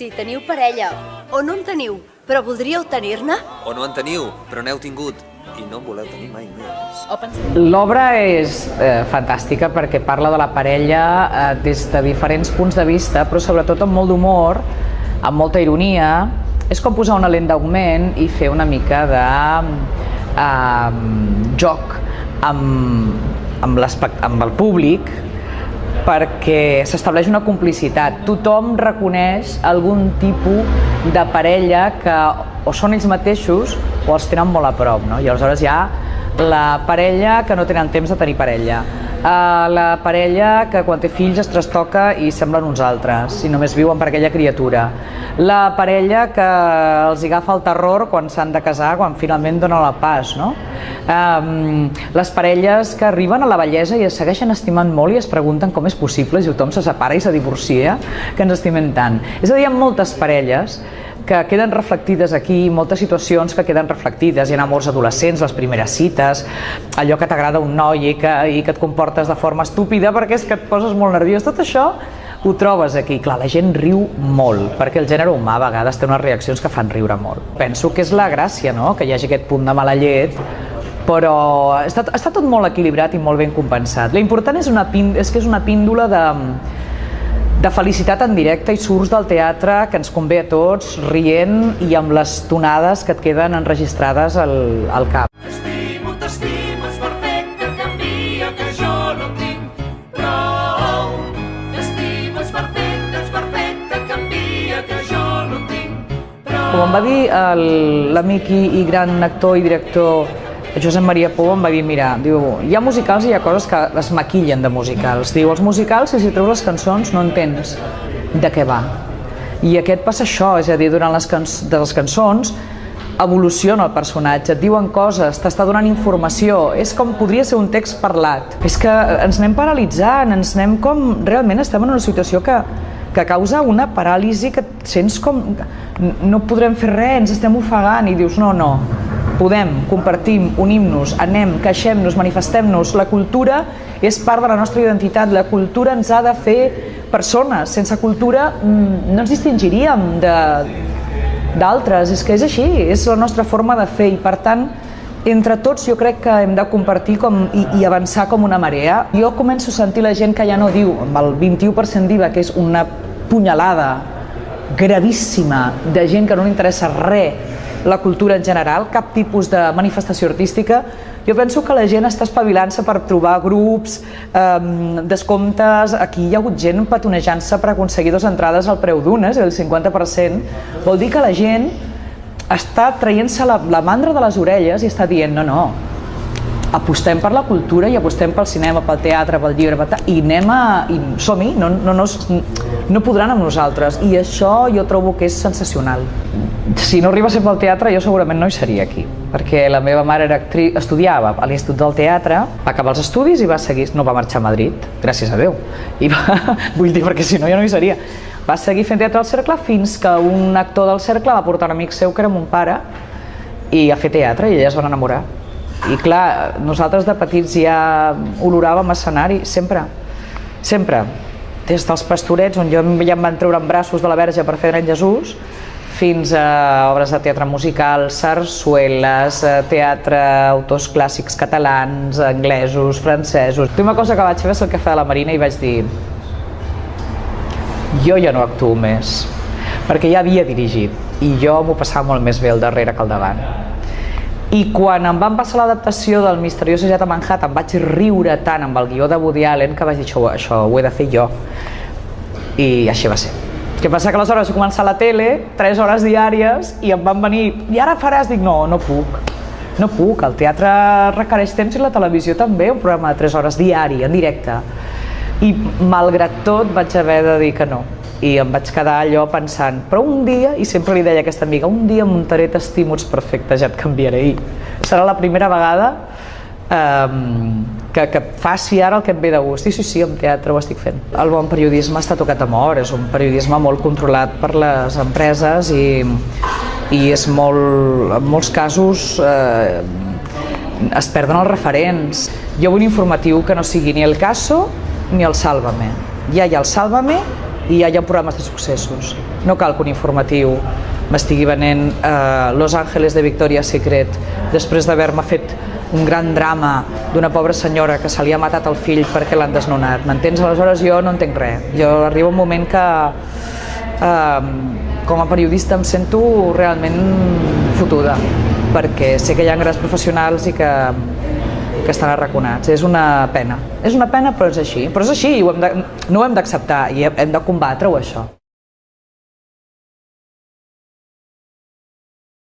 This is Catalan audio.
Si teniu parella o no en teniu, però voldríeu tenir-ne? O no en teniu, però n'heu tingut i no en voleu tenir mai més. L'obra és fantàstica perquè parla de la parella des de diferents punts de vista, però sobretot amb molt d'humor, amb molta ironia. És com posar una lent d'augment i fer una mica de joc amb el públic, perquè s'estableix una complicitat. Tothom reconeix algun tipus de parella que o són ells mateixos o els tenen molt a prop, no? I aleshores hi ha la parella que no tenen temps de tenir parella, la parella que quan té fills es trastoca i semblen uns altres i només viuen per aquella criatura, la parella que els agafa el terror quan s'han de casar, quan finalment donen el pas, no? Les parelles que arriben a la vellesa i es segueixen estimant molt i es pregunten com és possible si tothom se separa i se divorcia, que ens estimem tant. És a dir, hi ha moltes parelles que queden reflectides aquí, moltes situacions que queden reflectides. Hi ha amors adolescents, les primeres cites, allò que t'agrada un noi i que et comportes de forma estúpida perquè és que et poses molt nerviós. Tot això ho trobes aquí. Clar, la gent riu molt, perquè el gènere humà a vegades té unes reaccions que fan riure molt. Penso que és la gràcia, no?, que hi hagi aquest punt de mala llet, però està tot molt equilibrat i molt ben compensat. L'important és que és una píndola de felicitat en directe i surts del teatre que ens convé a tots, rient i amb les tonades que et queden enregistrades al cap. T'estimo, és perfecte, canvia que jo no tinc prou. T'estimo, és perfecte, canvia que jo no tinc prou. Com em va dir l'amic i gran actor i director Josep Maria Pou, em va dir, mira, diu, hi ha musicals i hi ha coses que es maquillen de musicals. Diu, els musicals, si treus les cançons, no entens de què va. I aquest passa això, és a dir, durant les cançons evoluciona el personatge, et diuen coses, t'està donant informació, és com podria ser un text parlat. És que ens anem paralitzant, ens anem com... Realment estem en una situació que causa una paràlisi que et sents com... No podrem fer res, ens estem ofegant i dius, no, podem, compartim, unim-nos, anem, queixem-nos, manifestem-nos. La cultura és part de la nostra identitat, la cultura ens ha de fer persones. Sense cultura no ens distingiríem d'altres, és que és així, és la nostra forma de fer i per tant, entre tots jo crec que hem de compartir i avançar com una marea. Jo començo a sentir la gent que ja no diu, amb el 21% d'IVA, que és una punyalada gravíssima de gent que no li interessa res la cultura en general, cap tipus de manifestació artística. Jo penso que la gent està espavilant-se per trobar grups, descomptes. Aquí hi ha hagut gent petonejant-se per aconseguir 2 entrades al preu d'una, és el 50%. Vol dir que la gent està traient-se la mandra de les orelles i està dient no, apostem per la cultura i apostem pel cinema, pel teatre, pel llibre, i som-hi, no podran amb nosaltres. I això jo trobo que és sensacional. Si no arriba a ser pel teatre, jo segurament no hi seria aquí, perquè la meva mare era actriu, estudiava a l'Institut del Teatre, va acabar els estudis i va seguir, no va marxar a Madrid, gràcies a Déu, vull dir, perquè si no jo no hi seria. Va seguir fent teatre al Cercle fins que un actor del Cercle va portar un amic seu, que era mon pare, i a fer teatre, i ella es van enamorar. I clar, nosaltres de petits ja oloràvem escenari, sempre. Des dels Pastorets, on ja em van treure en braços de la Verge per fer Nen Jesús, fins a obres de teatre musical, sarsueles, teatre, autors clàssics catalans, anglesos, francesos. L'última cosa que vaig fer va ser el Cafè de la Marina i vaig dir jo ja no actuo més, perquè ja havia dirigit i jo m'ho passava molt més bé al darrere que al davant. I quan em van passar l'adaptació del Misteriós Assassí de Manhattan vaig riure tant amb el guió de Woody Allen que vaig dir això ho he de fer jo, i així va ser. Què passa que aleshores vaig començar a la tele, 3 hores diàries, i em van venir, i ara faràs? Dic, no puc, el teatre requereix temps i la televisió també, un programa de 3 hores diari, en directe. I malgrat tot vaig haver de dir que no, i em vaig quedar allò pensant, però un dia, i sempre li deia a aquesta amiga, un dia muntaré T'estimo, ets perfecte, ja et canviaré, i serà la primera vegada que faci ara el que em ve de gust. I sí, amb teatre ho estic fent. El bon periodisme està tocat a mort, és un periodisme molt controlat per les empreses i és molt, en molts casos es perden els referents. Jo vull un informatiu que no sigui ni El Caso ni el Sálvame. Ja hi ha el Sálvame i ja hi ha programes de successos. No cal que un informatiu m'estigui venent Los Ángeles de Victoria's Secret després d'haver-me fet un gran drama d'una pobra senyora que se li ha matat el fill perquè l'han desnonat. M'entens? Aleshores jo no entenc res. Jo arriba un moment que com a periodista em sento realment fotuda, perquè sé que hi ha grans professionals i que estan arraconats. És una pena, però és així. Però és així i no ho hem d'acceptar i hem de combatre-ho, això.